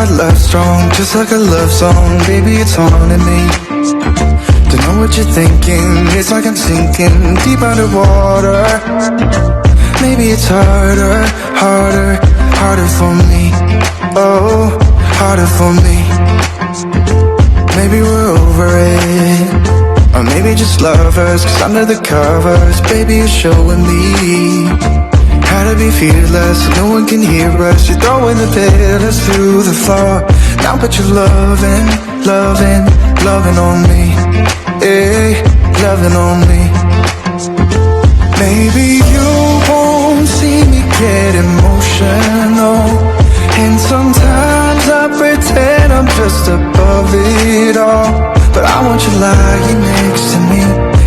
our love strong, just like a love song? Baby, it's haunting me. Don't know what you're thinking, it's like I'm sinking deep underwater. Maybe it's harder, harder, harder for me. Oh, harder for me. Maybe we're over it, or maybe just lovers, cause under the covers, baby, you're showing me how to be fearless, so no one can hear us. You're throwing the pillars through the floor. Now put your loving, loving, loving on me. Hey, loving on me. Maybe you won't see me get emotional, and sometimes I pretend I'm just above it all. But I want you lying next to me.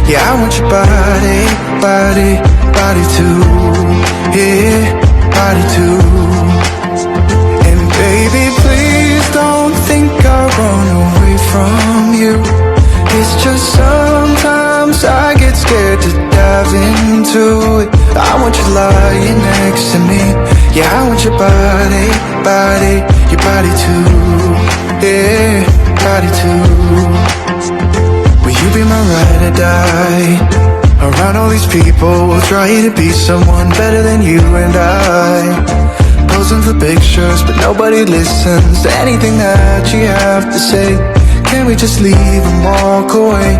Yeah, I want your body, body, body too. Yeah, body too. And baby, please don't think I'll run away from you. It's just sometimes I get scared to dive into it. I want you lying next to me. Yeah, I want your body, body, your body too. Yeah, body too. Will you be my ride or die? Around all these people, we'll try to be someone better than you and I. Posing for pictures, but nobody listens to anything that you have to say. Can't we just leave and walk away?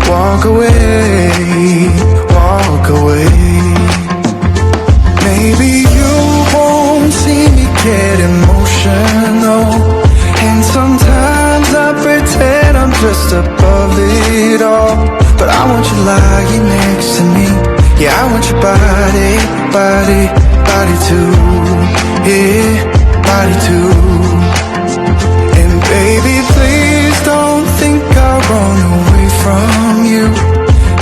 Walk away, walk away. Maybe you won't see me get emotional, and sometimes I pretend I'm just above it all. But I want you lying next to me. Yeah, I want your body, body, body too. Yeah, body too. And baby, please don't think I'll run away from you.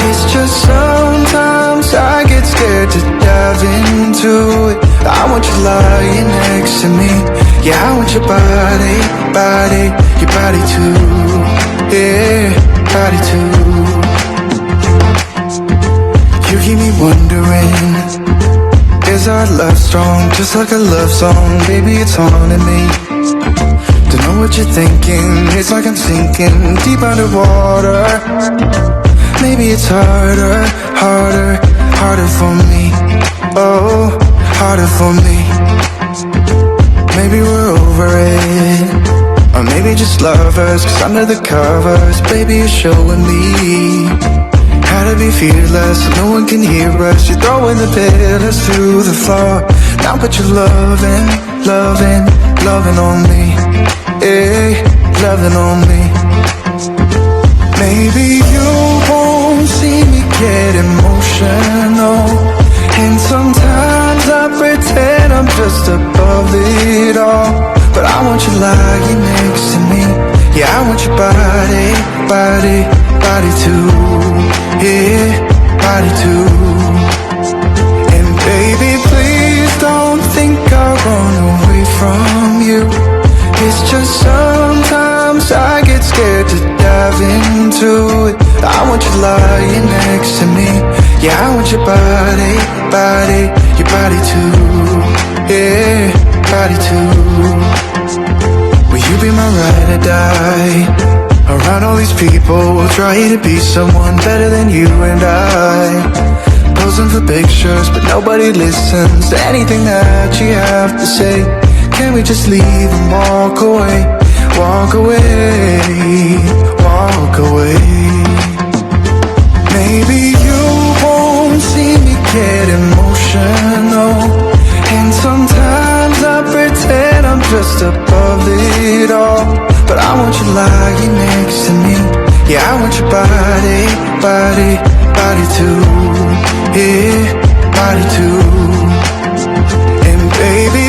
It's just sometimes I get scared to dive into it. I want you lying next to me. Yeah, I want your body, body, your body too. Yeah, body too. You keep me wondering, is our love strong, just like a love song? Baby, it's haunting me. Don't know what you're thinking, it's like I'm sinking deep underwater. Maybe it's harder, harder, harder for me. Oh, harder for me. Maybe we're over it, or maybe just lovers, cause under the covers, baby, you're showing me how to be fearless, so no one can hear us. You're throwing the pillars through the floor. Now put your loving, loving, loving on me. Hey, loving on me. Maybe you won't see me get emotional, and sometimes I pretend I'm just above it all. But I want you lying next to me. Yeah, I want your body, body, body too. Yeah, body too. And baby, please don't think I'll run away from you. It's just sometimes I get scared to dive into it. I want you lying next to me. Yeah, I want your body, body, your body too. Yeah, body too. Will you be my ride or die? Around all these people, we'll try to be someone better than you and I. Posing for pictures, but nobody listens to anything that you have to say. Can't we just leave and walk away? Walk away, walk away. Maybe you won't see me get emotional, and sometimes I pretend I'm just above it all. But I want you lying next to me. Yeah, I want your body, body, body too. Yeah, body too. And baby,